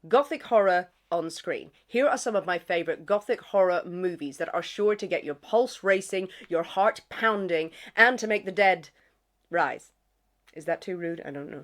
Gothic horror on screen. Here are some of my favourite Gothic horror movies that are sure to get your pulse racing, your heart pounding, and to make the dead rise. Is that too rude? I don't know.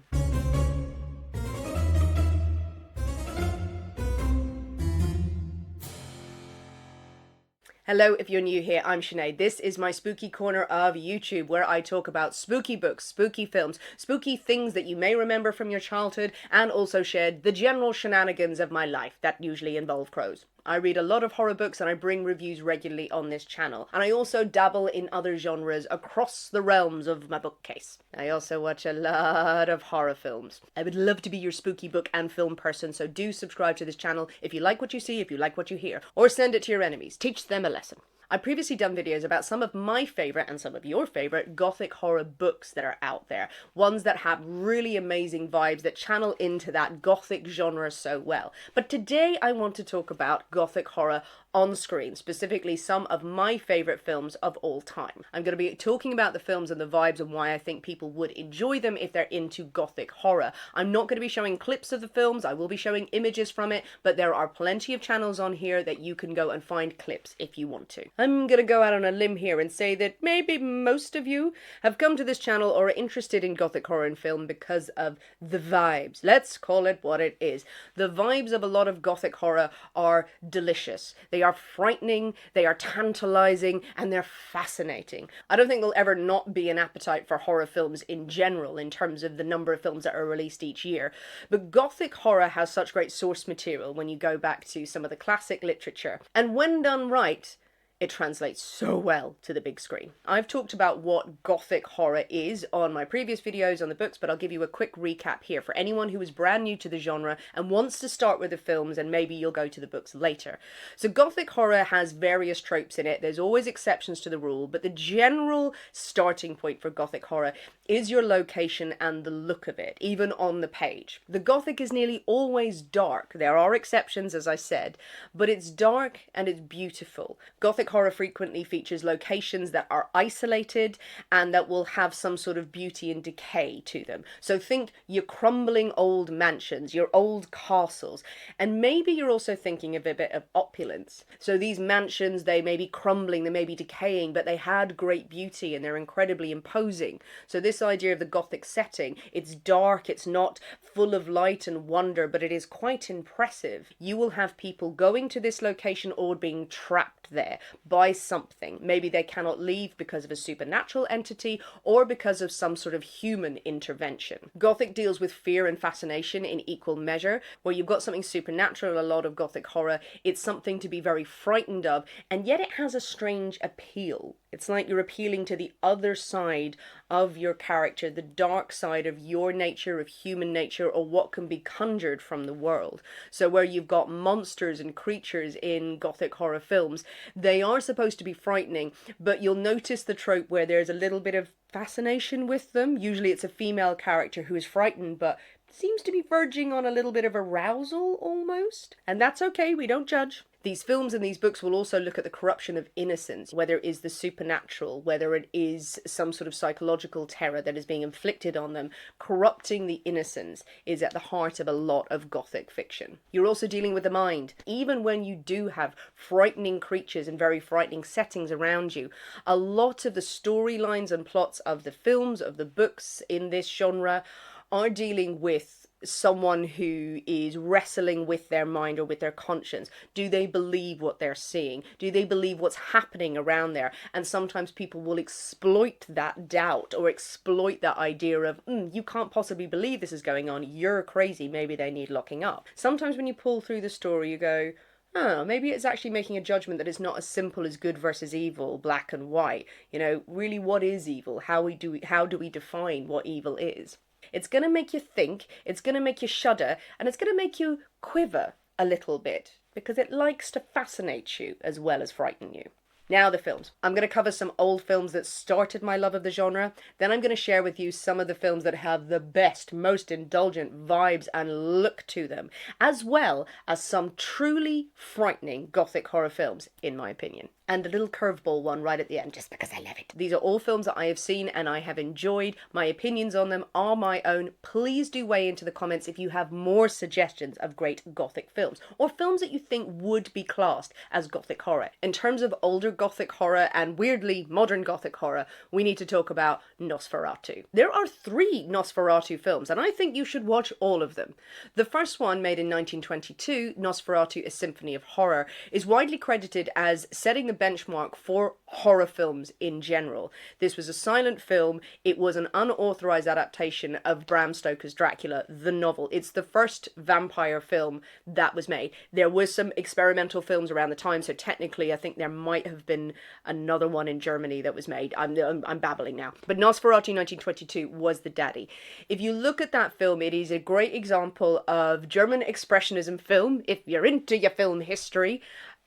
Hello, if you're new here, I'm Sinead. This is my spooky corner of YouTube where I talk about spooky books, spooky films, spooky things that you may remember from your childhood, and also share the general shenanigans of my life that usually involve crows. I read a lot of horror books and I bring reviews regularly on this channel. And I also dabble in other genres across the realms of my bookcase. I also watch a lot of horror films. I would love to be your spooky book and film person, so do subscribe to this channel if you like what you see, if you like what you hear. Or send it to your enemies. Teach them a lesson. I've previously done videos about some of my favourite and some of your favourite Gothic horror books that are out there. Ones that have really amazing vibes that channel into that Gothic genre so well. But today I want to talk about Gothic horror on screen, specifically some of my favourite films of all time. I'm going to be talking about the films and the vibes and why I think people would enjoy them if they're into Gothic horror. I'm not going to be showing clips of the films, I will be showing images from it, but there are plenty of channels on here that you can go and find clips if you want to. I'm going to go out on a limb here and say that maybe most of you have come to this channel or are interested in Gothic horror and film because of the vibes. Let's call it what it is. The vibes of a lot of Gothic horror are delicious. They are frightening, they are tantalizing, and they're fascinating. I don't think there'll ever not be an appetite for horror films in general in terms of the number of films that are released each year. But Gothic horror has such great source material when you go back to some of the classic literature. And when done right, it translates so well to the big screen. I've talked about what Gothic horror is on my previous videos on the books, but I'll give you a quick recap here for anyone who is brand new to the genre and wants to start with the films, and maybe you'll go to the books later. So Gothic horror has various tropes in it. There's always exceptions to the rule, but the general starting point for Gothic horror is your location and the look of it, even on the page. The Gothic is nearly always dark. There are exceptions, as I said, but it's dark and it's beautiful. Gothic horror frequently features locations that are isolated and that will have some sort of beauty and decay to them. So think your crumbling old mansions, your old castles, and maybe you're also thinking of a bit of opulence. So these mansions, they may be crumbling, they may be decaying, but they had great beauty and they're incredibly imposing. So this idea of the Gothic setting, it's dark, it's not full of light and wonder, but it is quite impressive. You will have people going to this location or being trapped there by something. Maybe they cannot leave because of a supernatural entity or because of some sort of human intervention. Gothic deals with fear and fascination in equal measure. Where you've got something supernatural, a lot of Gothic horror, it's something to be very frightened of, and yet it has a strange appeal. It's like you're appealing to the other side of your character, the dark side of your nature, of human nature, or what can be conjured from the world. So where you've got monsters and creatures in Gothic horror films, they are supposed to be frightening, but you'll notice the trope where there's a little bit of fascination with them. Usually it's a female character who is frightened, but seems to be verging on a little bit of arousal almost. And that's okay, we don't judge. These films and these books will also look at the corruption of innocence, whether it is the supernatural, whether it is some sort of psychological terror that is being inflicted on them. Corrupting the innocence is at the heart of a lot of Gothic fiction. You're also dealing with the mind. Even when you do have frightening creatures and very frightening settings around you, a lot of the storylines and plots of the films, of the books in this genre, are dealing with someone who is wrestling with their mind or with their conscience. Do they believe what they're seeing? Do they believe what's happening around there? And sometimes people will exploit that doubt or exploit that idea of, you can't possibly believe this is going on. You're crazy. Maybe they need locking up. Sometimes when you pull through the story, you go, oh, maybe it's actually making a judgment that it's not as simple as good versus evil, black and white. You know, really, what is evil? How do we define what evil is? It's going to make you think, it's going to make you shudder, and it's going to make you quiver a little bit, because it likes to fascinate you as well as frighten you. Now the films. I'm going to cover some old films that started my love of the genre. Then I'm going to share with you some of the films that have the best, most indulgent vibes and look to them, as well as some truly frightening Gothic horror films, in my opinion. And a little curveball one right at the end, just because I love it. These are all films that I have seen and I have enjoyed. My opinions on them are my own. Please do weigh into the comments if you have more suggestions of great Gothic films, or films that you think would be classed as Gothic horror. In terms of older Gothic horror and weirdly modern Gothic horror, we need to talk about Nosferatu. There are 3 Nosferatu films, and I think you should watch all of them. The first one, made in 1922, Nosferatu: A Symphony of Horror, is widely credited as setting the benchmark for horror films in general. This was a silent film. It was an unauthorized adaptation of Bram Stoker's Dracula, the novel. It's the first vampire film that was made. There was some experimental films around the time, so technically I think there might have been another one in Germany that was made. I'm babbling now. But Nosferatu 1922 was the daddy. If you look at that film, it is a great example of German expressionism film, if you're into your film history.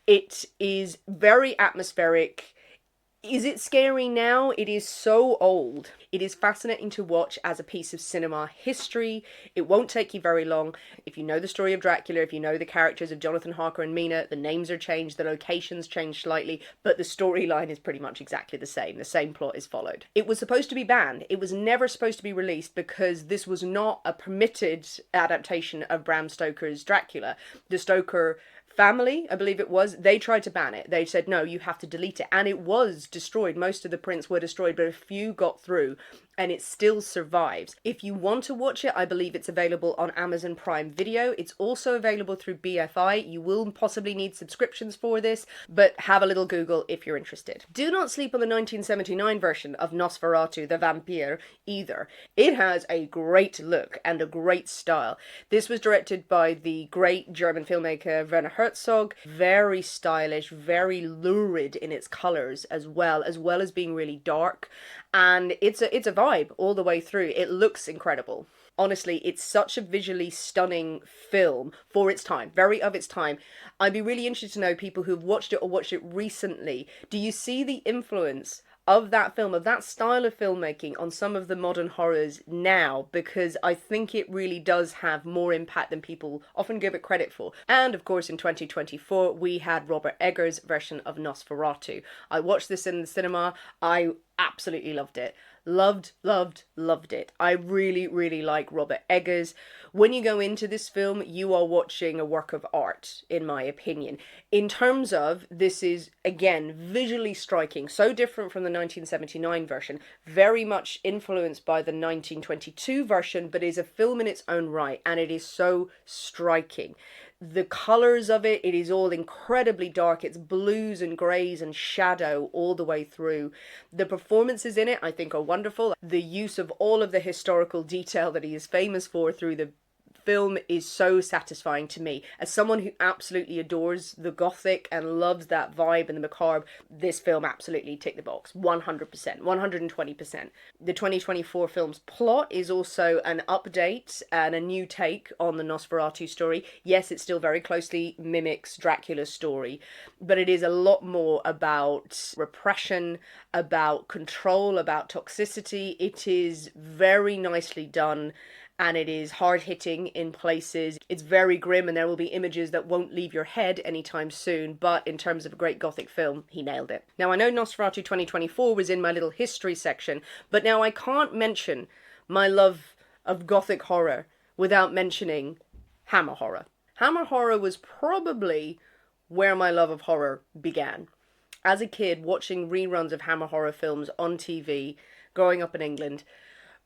It is very atmospheric. Is it scary now? It is so old. It is fascinating to watch as a piece of cinema history. It won't take you very long. If you know the story of Dracula, if you know the characters of Jonathan Harker and Mina, the names are changed, the locations change slightly, but the storyline is pretty much exactly the same. The same plot is followed. It was supposed to be banned. It was never supposed to be released because this was not a permitted adaptation of Bram Stoker's Dracula. The Stoker family, I believe it was, they tried to ban it. They said, no, you have to delete it. And it was destroyed. Most of the prints were destroyed, but a few got through and it still survives. If you want to watch it, I believe it's available on Amazon Prime Video. It's also available through BFI. You will possibly need subscriptions for this, but have a little Google if you're interested. Do not sleep on the 1979 version of Nosferatu the Vampire either. It has a great look and a great style. This was directed by the great German filmmaker Werner Herzog. Very stylish, very lurid in its colours as well as being really dark. And it's a vibe all the way through. It looks incredible. Honestly, it's such a visually stunning film for its time, very of its time. I'd be really interested to know people who've watched it or watched it recently. Do you see the influence of that film, of that style of filmmaking on some of the modern horrors now? Because I think it really does have more impact than people often give it credit for. And of course in 2024 we had Robert Eggers' version of Nosferatu. I watched this in the cinema. I absolutely loved it. Loved it. I really like Robert Eggers. When you go into this film, you are watching a work of art, in my opinion. In terms of, this is, again, visually striking, so different from the 1979 version, very much influenced by the 1922 version, but is a film in its own right, and it is so striking. The colours of it, it is all incredibly dark. It's blues and greys and shadow all the way through. The performances in it, I think, are wonderful. The use of all of the historical detail that he is famous for through the film is so satisfying to me. As someone who absolutely adores the Gothic and loves that vibe and the macabre, this film absolutely ticked the box. 100%, 120%. The 2024 film's plot is also an update and a new take on the Nosferatu story. Yes, it still very closely mimics Dracula's story, but it is a lot more about repression, about control, about toxicity. It is very nicely done. And it is hard-hitting in places. It's very grim, and there will be images that won't leave your head anytime soon, but in terms of a great Gothic film, he nailed it. Now, I know Nosferatu 2024 was in my little history section, but now I can't mention my love of Gothic horror without mentioning Hammer horror. Hammer horror was probably where my love of horror began. As a kid, watching reruns of Hammer horror films on TV, growing up in England,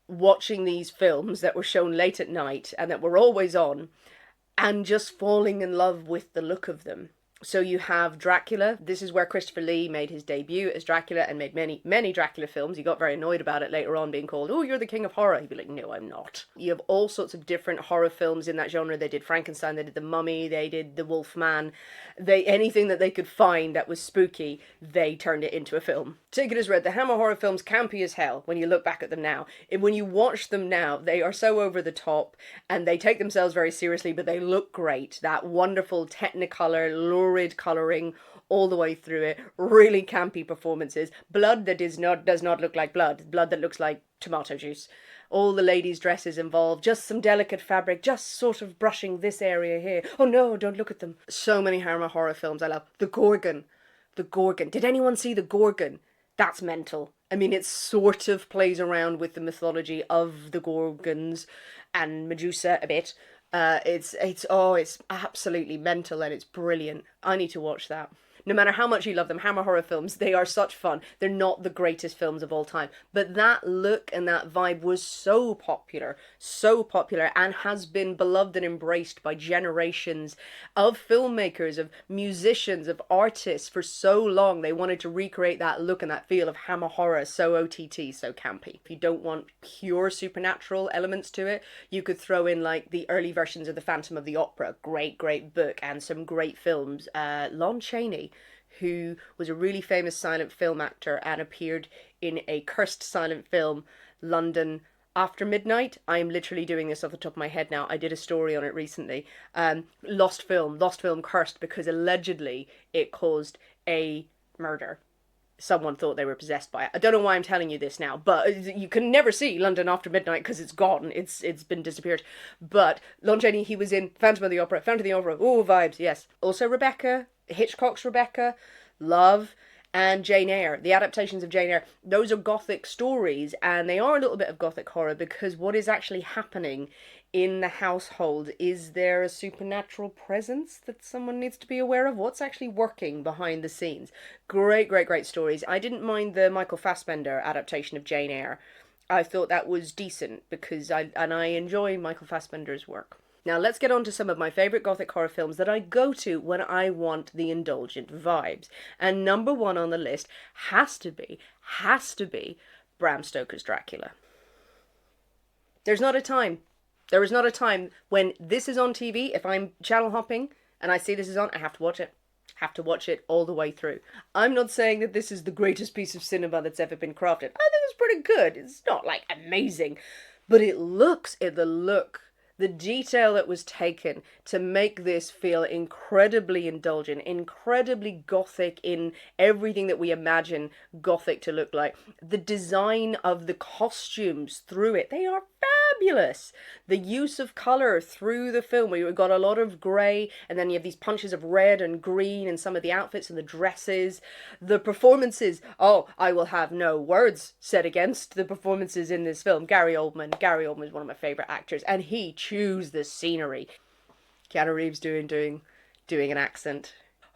watching these films that were shown late at night and that were always on, and just falling in love with the look of them. So you have Dracula. This is where Christopher Lee made his debut as Dracula and made many Dracula films. He got very annoyed about it later on, being called, oh, you're the king of horror. He'd be like, no, I'm not. You have all sorts of different horror films in that genre. They did Frankenstein, they did The Mummy, they did The Wolfman. Anything that they could find that was spooky, they turned it into a film. Take it as read, the Hammer horror films campy as hell when you look back at them now. And when you watch them now, they are so over the top and they take themselves very seriously, but they look great. That wonderful Technicolor, lurid colouring all the way through it, really campy performances, blood that does not look like blood that looks like tomato juice. All the ladies' dresses involved, just some delicate fabric, just sort of brushing this area here. Oh no, don't look at them. So many Hammer horror films I love. The Gorgon. The Gorgon. Did anyone see The Gorgon? That's mental. I mean, it sort of plays around with the mythology of the Gorgons and Medusa a bit. It's absolutely mental and it's brilliant. I need to watch that. No matter how much you love them, Hammer horror films, they are such fun. They're not the greatest films of all time. But that look and that vibe was so popular, and has been beloved and embraced by generations of filmmakers, of musicians, of artists for so long. They wanted to recreate that look and that feel of Hammer horror, so OTT, so campy. If you don't want pure supernatural elements to it, you could throw in like the early versions of The Phantom of the Opera. Great book and some great films. Lon Chaney, who was a really famous silent film actor and appeared in a cursed silent film, London After Midnight. I am literally doing this off the top of my head now. I did a story on it recently. Lost film cursed because allegedly it caused a murder. Someone thought they were possessed by it. I don't know why I'm telling you this now, but you can never see London After Midnight because it's gone. It's been disappeared. But Lon Chaney, he was in Phantom of the Opera. Oh, vibes, yes. Also Rebecca, Hitchcock's Rebecca, Love, and Jane Eyre. The adaptations of Jane Eyre, those are Gothic stories, and they are a little bit of Gothic horror because what is actually happening in the household? Is there a supernatural presence that someone needs to be aware of? What's actually working behind the scenes? Great stories. I didn't mind the Michael Fassbender adaptation of Jane Eyre. I thought that was decent because I enjoy Michael Fassbender's work. Now let's get on to some of my favourite Gothic horror films that I go to when I want the indulgent vibes. And number one on the list has to be Bram Stoker's Dracula. There is not a time when this is on TV, if I'm channel hopping and I see this is on, I have to watch it. Have to watch it all the way through. I'm not saying that this is the greatest piece of cinema that's ever been crafted. I think it's pretty good. It's not like amazing, but the detail that was taken to make this feel incredibly indulgent, incredibly Gothic in everything that we imagine Gothic to look like. The design of the costumes through it, they are fabulous. The use of colour through the film, where you've got a lot of grey, and then you have these punches of red and green in some of the outfits and the dresses. The performances, I will have no words said against the performances in this film. Gary Oldman is one of my favourite actors, and he chews the scenery. Keanu Reeves doing an accent.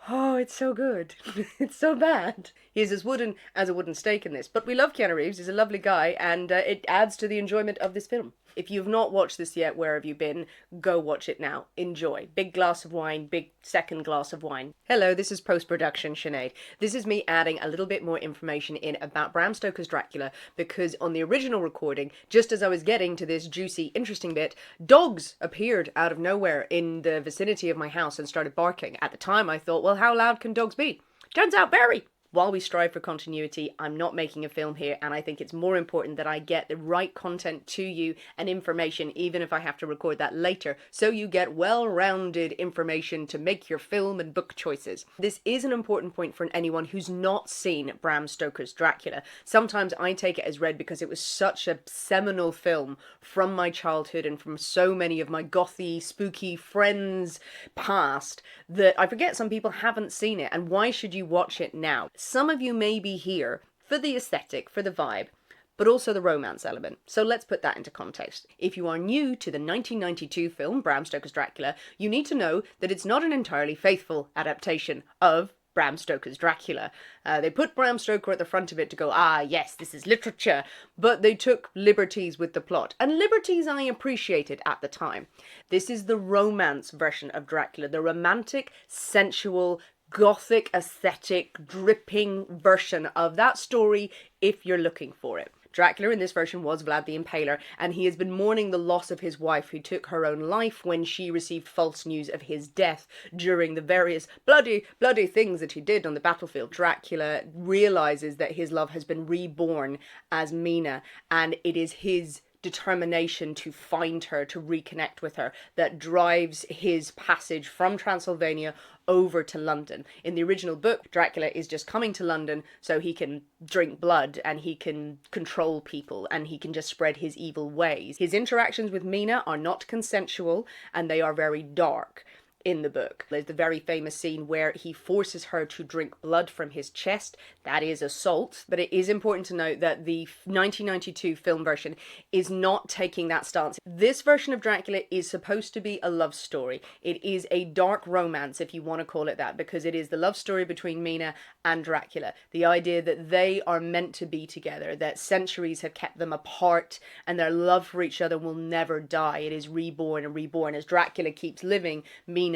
Oh, it's so good. It's so bad. He's as wooden as a wooden stake in this. But we love Keanu Reeves. He's a lovely guy, and it adds to the enjoyment of this film. If you've not watched this yet, where have you been? Go watch it now. Enjoy. Big glass of wine, big second glass of wine. Hello, this is post-production Sinead. This is me adding a little bit more information in about Bram Stoker's Dracula, because on the original recording, just as I was getting to this juicy, interesting bit, dogs appeared out of nowhere in the vicinity of my house and started barking. At the time, I thought, well, how loud can dogs be? Turns out very. While we strive for continuity, I'm not making a film here, and I think it's more important that I get the right content to you and information, even if I have to record that later, so you get well-rounded information to make your film and book choices. This is an important point for anyone who's not seen Bram Stoker's Dracula. Sometimes I take it as read because it was such a seminal film from my childhood and from so many of my gothy, spooky friends past that I forget some people haven't seen it, and why should you watch it now? Some of you may be here for the aesthetic, for the vibe, but also the romance element. So let's put that into context. If you are new to the 1992 film Bram Stoker's Dracula, you need to know that it's not an entirely faithful adaptation of Bram Stoker's Dracula. They put Bram Stoker at the front of it to go, yes, this is literature, but they took liberties with the plot, and liberties I appreciated at the time. This is the romance version of Dracula, the romantic, sensual, Gothic aesthetic, dripping version of that story if you're looking for it. Dracula in this version was Vlad the Impaler, and he has been mourning the loss of his wife who took her own life when she received false news of his death during the various bloody things that he did on the battlefield. Dracula realizes that his love has been reborn as Mina, and it is his determination to find her, to reconnect with her, that drives his passage from Transylvania over to London. In the original book, Dracula is just coming to London so he can drink blood and he can control people and he can just spread his evil ways. His interactions with Mina are not consensual and they are very dark. In the book, there's the very famous scene where he forces her to drink blood from his chest. That is assault, but it is important to note that the 1992 film version is not taking that stance. This version of Dracula is supposed to be a love story. It is a dark romance, if you want to call it that, because it is the love story between Mina and Dracula. The idea that they are meant to be together, that centuries have kept them apart, and their love for each other will never die. It is reborn and reborn. As Dracula keeps living, Mina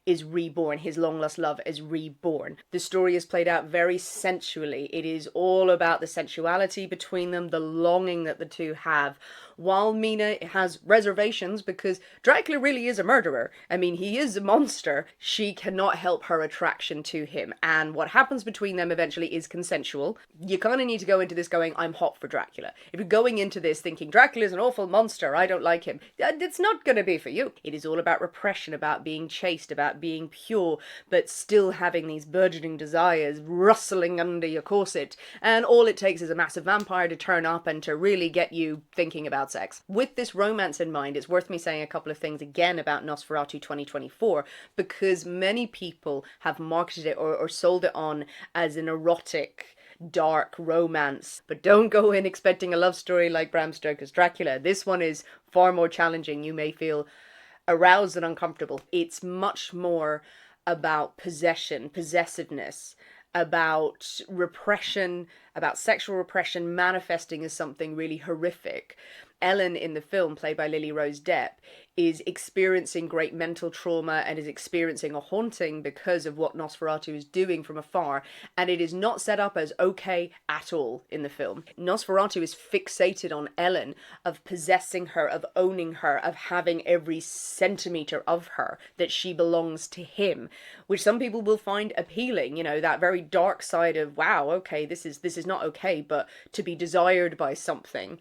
is reborn. His long lost love is reborn. The story is played out very sensually. It is all about the sensuality between them, the longing that the two have, while Mina has reservations because Dracula really is a murderer. I mean, he is a monster. She cannot help her attraction to him, and what happens between them eventually is consensual. You kind of need to go into this going, I'm hot for Dracula. If you're going into this thinking Dracula's an awful monster, I don't like him, it's not going to be for you. It is all about repression, about being chaste, about being pure, but still having these burgeoning desires rustling under your corset, and all it takes is a massive vampire to turn up and to really get you thinking about sex. With this romance in mind, it's worth me saying a couple of things again about Nosferatu 2024, because many people have marketed it or sold it on as an erotic, dark romance. But don't go in expecting a love story like Bram Stoker's Dracula. This one is far more challenging. You may feel aroused and uncomfortable. It's much more about possession, possessiveness, about repression, about sexual repression manifesting as something really horrific. Ellen in the film, played by Lily Rose Depp, is experiencing great mental trauma and is experiencing a haunting because of what Nosferatu is doing from afar, and it is not set up as okay at all in the film. Nosferatu is fixated on Ellen, of possessing her, of owning her, of having every centimetre of her, that she belongs to him, which some people will find appealing, you know, that very dark side of, wow, okay, this is not okay, but to be desired by something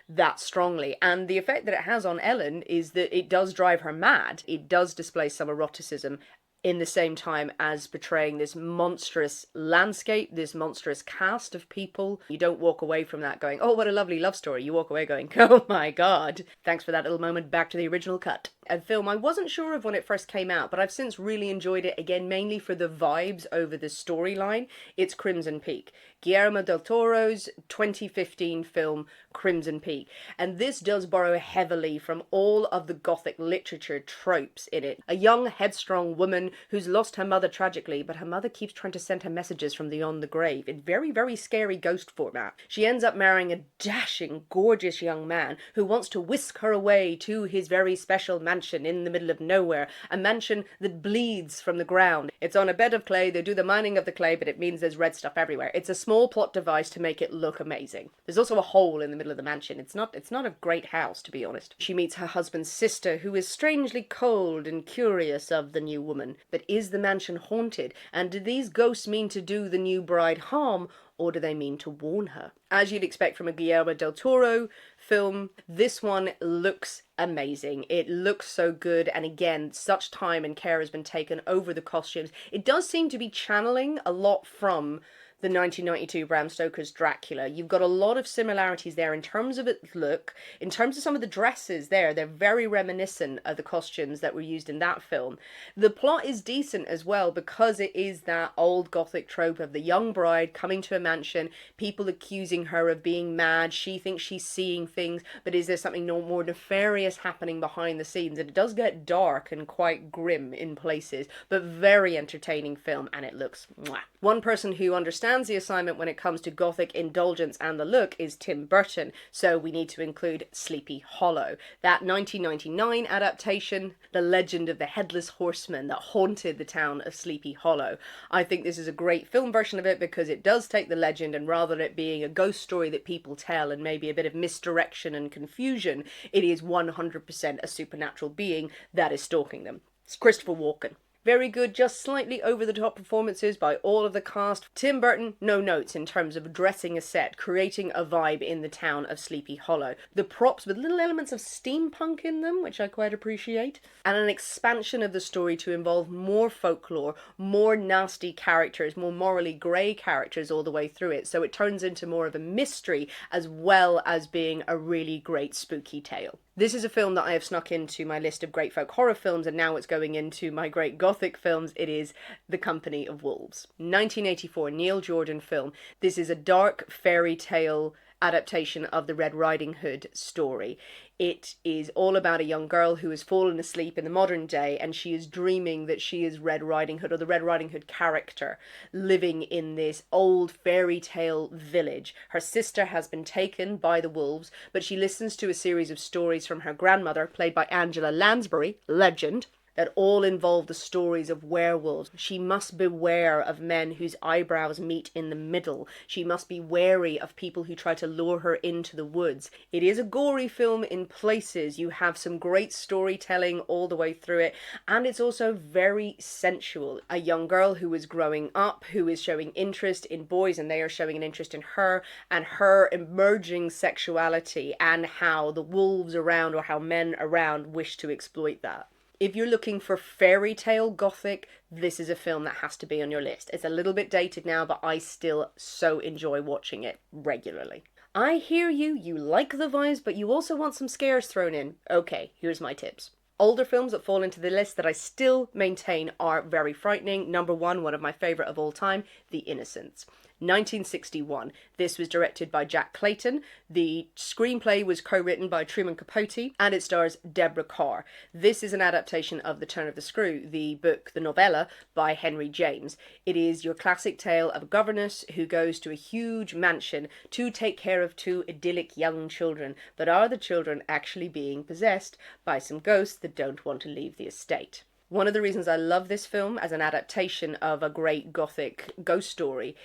that strongly. And the effect that it has on Ellen is that it does drive her mad. It does display some eroticism in the same time as portraying this monstrous landscape, this monstrous cast of people. You don't walk away from that going, oh, what a lovely love story. You walk away going, oh my god. Thanks for that little moment. Back to the original cut. A film I wasn't sure of when it first came out, but I've since really enjoyed it again, mainly for the vibes over the storyline. It's Crimson Peak, Guillermo del Toro's 2015 film Crimson Peak, and this does borrow heavily from all of the Gothic literature tropes in it. A young, headstrong woman who's lost her mother tragically, but her mother keeps trying to send her messages from beyond the grave in very, very scary ghost format. She ends up marrying a dashing, gorgeous young man who wants to whisk her away to his very special mansion in the middle of nowhere, a mansion that bleeds from the ground. It's on a bed of clay. They do the mining of the clay, but it means there's red stuff everywhere. It's a small plot device to make it look amazing. There's also a hole in the middle of the mansion. It's not a great house, to be honest. She meets her husband's sister, who is strangely cold and curious of the new woman. But is the mansion haunted? And do these ghosts mean to do the new bride harm, or do they mean to warn her? As you'd expect from a Guillermo del Toro film, this one looks amazing. It looks so good, and again, such time and care has been taken over the costumes. It does seem to be channeling a lot from the 1992 Bram Stoker's Dracula. You've got a lot of similarities there in terms of its look, in terms of some of the dresses there. They're very reminiscent of the costumes that were used in that film. The plot is decent as well because it is that old Gothic trope of the young bride coming to a mansion, people accusing her of being mad. She thinks she's seeing things, but is there something no more nefarious happening behind the scenes? And it does get dark and quite grim in places, but very entertaining film, and it looks mwah. One person who understands the assignment when it comes to Gothic indulgence and the look is Tim Burton, so we need to include Sleepy Hollow. That 1999 adaptation, the legend of the Headless Horseman that haunted the town of Sleepy Hollow. I think this is a great film version of it because it does take the legend, and rather than it being a ghost story that people tell and maybe a bit of misdirection and confusion, it is 100% a supernatural being that is stalking them. It's Christopher Walken. Very good, just slightly over the top performances by all of the cast. Tim Burton, no notes in terms of dressing a set, creating a vibe in the town of Sleepy Hollow. The props with little elements of steampunk in them, which I quite appreciate. And an expansion of the story to involve more folklore, more nasty characters, more morally grey characters all the way through it. So it turns into more of a mystery as well as being a really great spooky tale. This is a film that I have snuck into my list of great folk horror films, and now it's going into my great Gothic films. It is The Company of Wolves. 1984 Neil Jordan film. This is a dark fairy tale adaptation of the Red Riding Hood story. It is all about a young girl who has fallen asleep in the modern day, and she is dreaming that she is Red Riding Hood, or the Red Riding Hood character, living in this old fairy tale village. Her sister has been taken by the wolves, but she listens to a series of stories from her grandmother, played by Angela Lansbury, legend, that all involve the stories of werewolves. She must beware of men whose eyebrows meet in the middle. She must be wary of people who try to lure her into the woods. It is a gory film in places. You have some great storytelling all the way through it, and it's also very sensual. A young girl who is growing up, who is showing interest in boys, and they are showing an interest in her, and her emerging sexuality, and how the wolves around, or how men around, wish to exploit that. If you're looking for fairy tale Gothic, this is a film that has to be on your list. It's a little bit dated now, but I still so enjoy watching it regularly. I hear you, you like the vibes, but you also want some scares thrown in. Okay, here's my tips. Older films that fall into the list that I still maintain are very frightening. Number one of my favourite of all time, The Innocents. 1961. This was directed by Jack Clayton. The screenplay was co-written by Truman Capote, and it stars Deborah Kerr. This is an adaptation of The Turn of the Screw, the book, the novella, by Henry James. It is your classic tale of a governess who goes to a huge mansion to take care of two idyllic young children, but are the children actually being possessed by some ghosts that don't want to leave the estate? One of the reasons I love this film as an adaptation of a great Gothic ghost story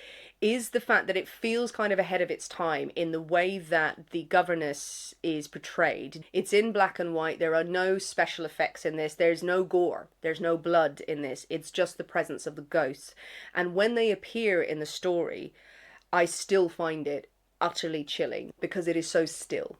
is the fact that it feels kind of ahead of its time in the way that the governess is portrayed. It's in black and white. There are no special effects in this. There's no gore. There's no blood in this. It's just the presence of the ghosts. And when they appear in the story, I still find it utterly chilling because it is so still.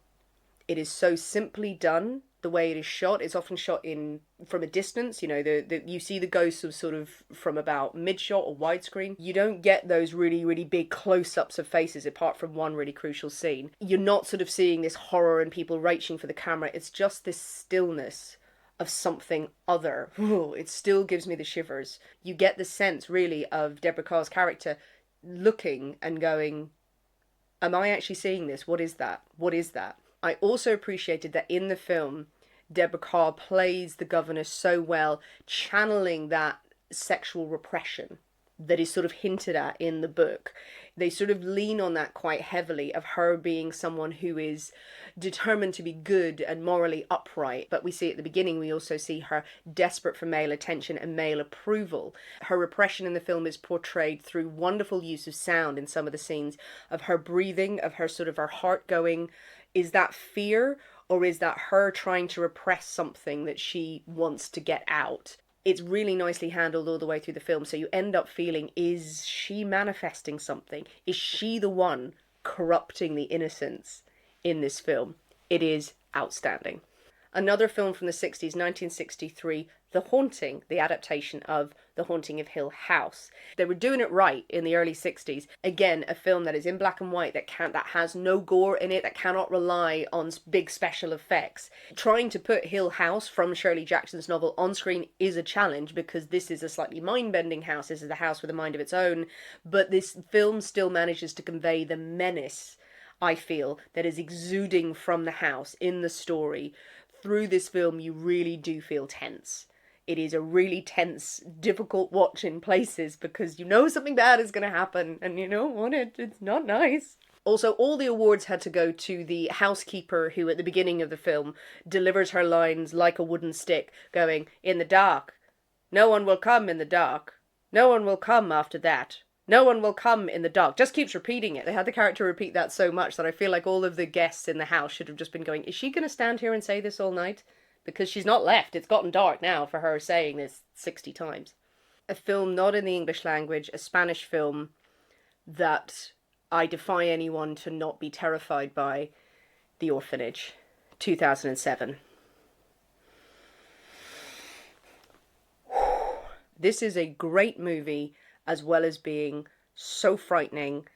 It is so simply done. The way it is shot, it's often shot in from a distance. You know, you see the ghosts of sort of from about mid-shot or widescreen. You don't get those really, really big close-ups of faces apart from one really crucial scene. You're not sort of seeing this horror and people reaching for the camera. It's just this stillness of something other. Ooh, it still gives me the shivers. You get the sense, really, of Deborah Kerr's character looking and going, am I actually seeing this? What is that? What is that? I also appreciated that in the film, Deborah Kerr plays the governess so well, channeling that sexual repression that is sort of hinted at in the book. They sort of lean on that quite heavily, of her being someone who is determined to be good and morally upright. But we see at the beginning, we also see her desperate for male attention and male approval. Her repression in the film is portrayed through wonderful use of sound in some of the scenes, of her breathing, of her sort of her heart going. Is that fear, or is that her trying to repress something that she wants to get out? It's really nicely handled all the way through the film, so you end up feeling, is she manifesting something? Is she the one corrupting the innocents in this film? It is outstanding. Another film from the 60s, 1963, The Haunting, the adaptation of The Haunting of Hill House. They were doing it right in the early 60s. Again, a film that is in black and white, that has no gore in it, that cannot rely on big special effects. Trying to put Hill House from Shirley Jackson's novel on screen is a challenge, because this is a slightly mind-bending house. This is a house with a mind of its own. But this film still manages to convey the menace, I feel, that is exuding from the house in the story. Through this film, you really do feel tense. It is a really tense, difficult watch in places, because you know something bad is going to happen and you don't want it. It's not nice. Also, all the awards had to go to the housekeeper who, at the beginning of the film, delivers her lines like a wooden stick, going, "In the dark. No one will come in the dark. No one will come after that. No one will come in the dark." Just keeps repeating it. They had the character repeat that so much that I feel like all of the guests in the house should have just been going, is she going to stand here and say this all night? because she's not left. It's gotten dark now for her saying this 60 times. A film not in the English language, a Spanish film that I defy anyone to not be terrified by, The Orphanage, 2007. This is a great movie, as well as being so frightening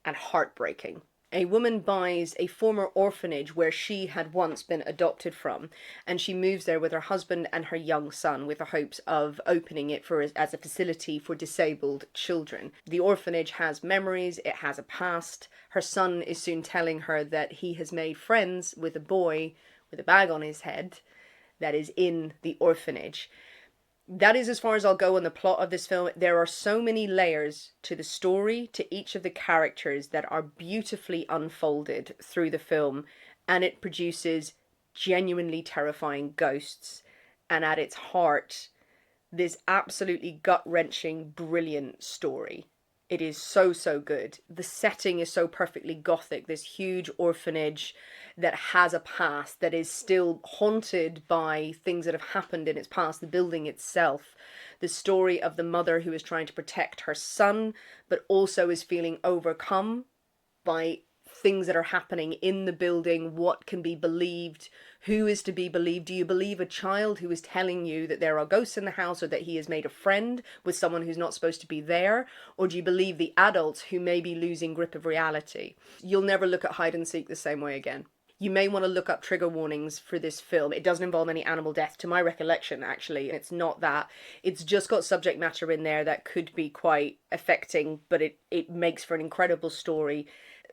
and heartbreaking. A woman buys a former orphanage where she had once been adopted from, and she moves there with her husband and her young son with the hopes of opening it as a facility for disabled children. The orphanage has memories, it has a past. Her son is soon telling her that he has made friends with a boy with a bag on his head that is in the orphanage. That is as far as I'll go on the plot of this film. There are so many layers to the story, to each of the characters, that are beautifully unfolded through the film, and it produces genuinely terrifying ghosts. And at its heart, this absolutely gut-wrenching, brilliant story. It is so, so good. The setting is so perfectly Gothic. This huge orphanage that has a past, that is still haunted by things that have happened in its past. The building itself. The story of the mother who is trying to protect her son, but also is feeling overcome by things that are happening in the building. What can be believed? Who is to be believed? Do you believe a child who is telling you that there are ghosts in the house, or that he has made a friend with someone who's not supposed to be there? Or do you believe the adults who may be losing grip of reality? You'll never look at hide and seek the same way again. You may want to look up trigger warnings for this film. It doesn't involve any animal death, to my recollection, actually. It's not that. It's just got subject matter in there that could be quite affecting, but it makes for an incredible story.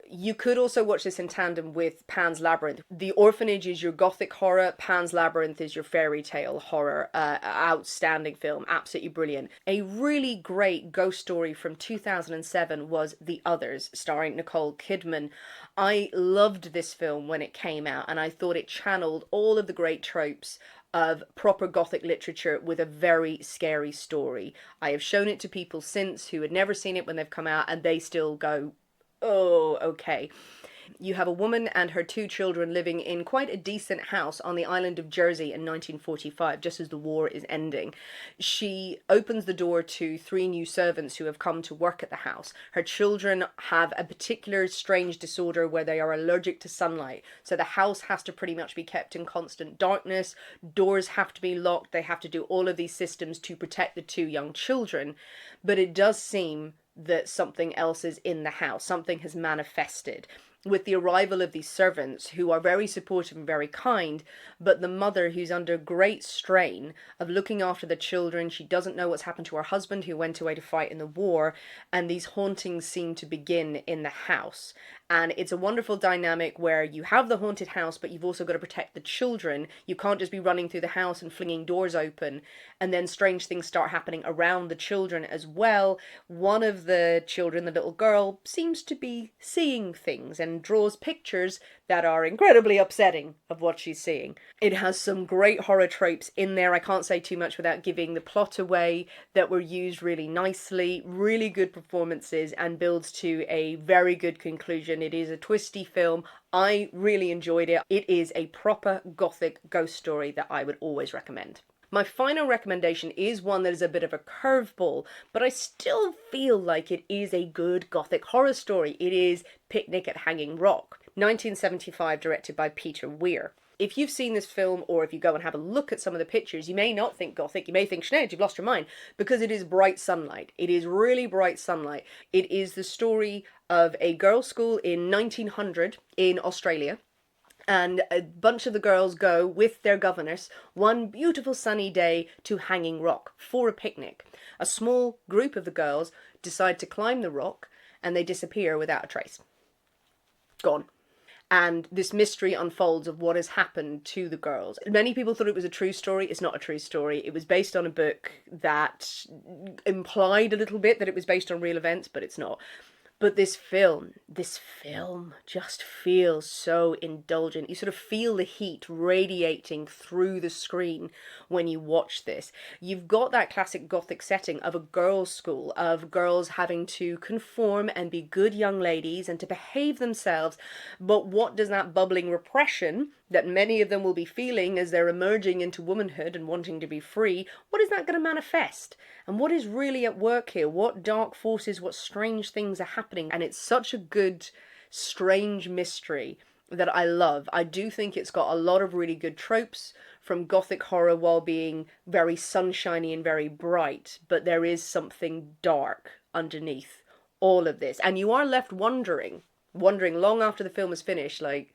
You could also watch this in tandem with Pan's Labyrinth. The Orphanage is your Gothic horror. Pan's Labyrinth is your fairy tale horror. Outstanding film. Absolutely brilliant. A really great ghost story from 2007 was The Others, starring Nicole Kidman. I loved this film when it came out, and I thought it channeled all of the great tropes of proper Gothic literature with a very scary story. I have shown it to people since who had never seen it when they've come out, and they still go, oh, okay. You have a woman and her 2 children living in quite a decent house on the island of Jersey in 1945, just as the war is ending. She opens the door to 3 new servants who have come to work at the house. Her children have a particular strange disorder where they are allergic to sunlight, so the house has to pretty much be kept in constant darkness. Doors have to be locked. They have to do all of these systems to protect the 2 young children. But it does seem that something else is in the house. Something has manifested with the arrival of these servants, who are very supportive and very kind, but the mother, who's under great strain of looking after the children. She doesn't know what's happened to her husband, who went away to fight in the war, and these hauntings seem to begin in the house. And it's a wonderful dynamic where you have the haunted house, but you've also got to protect the children. You can't just be running through the house and flinging doors open, and then strange things start happening around the children as well. One of the children, the little girl, seems to be seeing things and draws pictures that are incredibly upsetting of what she's seeing. It has some great horror tropes in there. I can't say too much without giving the plot away, that were used really nicely, really good performances, and builds to a very good conclusion. It is a twisty film. I really enjoyed it. It is a proper Gothic ghost story that I would always recommend. My final recommendation is one that is a bit of a curveball, but I still feel like it is a good Gothic horror story. It is Picnic at Hanging Rock, 1975, directed by Peter Weir. If you've seen this film, or if you go and have a look at some of the pictures, you may not think Gothic. You may think, Sinead, you've lost your mind, because it is bright sunlight. It is really bright sunlight. It is the story of a girls' school in 1900 in Australia. And a bunch of the girls go with their governess one beautiful sunny day to Hanging Rock for a picnic. A small group of the girls decide to climb the rock, and they disappear without a trace. Gone. And this mystery unfolds of what has happened to the girls. Many people thought it was a true story. It's not a true story. It was based on a book that implied a little bit that it was based on real events, but it's not. But this film just feels so indulgent. You sort of feel the heat radiating through the screen when you watch this. You've got that classic Gothic setting of a girls' school, of girls having to conform and be good young ladies and to behave themselves. But what does that bubbling repression that many of them will be feeling as they're emerging into womanhood and wanting to be free, what is that going to manifest? And what is really at work here? What dark forces, what strange things are happening? And it's such a good, strange mystery that I love. I do think it's got a lot of really good tropes from Gothic horror while being very sunshiny and very bright, but there is something dark underneath all of this. And you are left wondering long after the film is finished, like,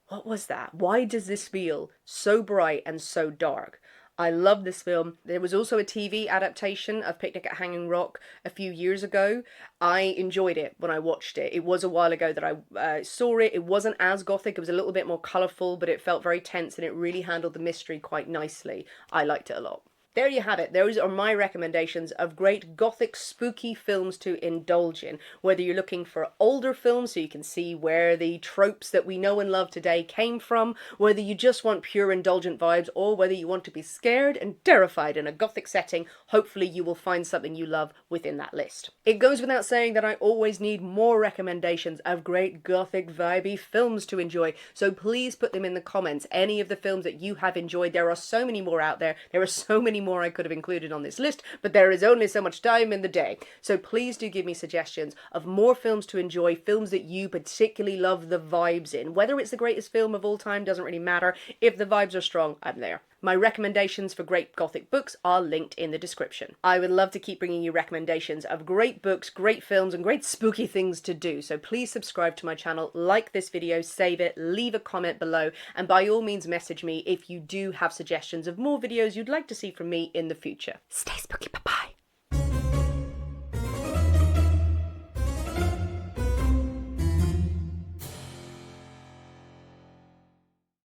what was that? Why does this feel so bright and so dark? I love this film. There was also a TV adaptation of Picnic at Hanging Rock a few years ago. I enjoyed it when I watched it. It was a while ago that I saw it. It wasn't as gothic. It was a little bit more colourful, but it felt very tense and it really handled the mystery quite nicely. I liked it a lot. There you have it. Those are my recommendations of great gothic spooky films to indulge in. Whether you're looking for older films so you can see where the tropes that we know and love today came from, whether you just want pure indulgent vibes, or whether you want to be scared and terrified in a gothic setting, hopefully you will find something you love within that list. It goes without saying that I always need more recommendations of great gothic vibey films to enjoy, so please put them in the comments. Any of the films that you have enjoyed. There are so many more out there. There are so many more I could have included on this list, but there is only so much time in the day. So please do give me suggestions of more films to enjoy, films that you particularly love the vibes in. Whether it's the greatest film of all time doesn't really matter. If the vibes are strong, I'm there. My recommendations for great gothic books are linked in the description. I would love to keep bringing you recommendations of great books, great films, and great spooky things to do. So please subscribe to my channel, like this video, save it, leave a comment below, and by all means message me if you do have suggestions of more videos you'd like to see from me in the future. Stay spooky, bye-bye.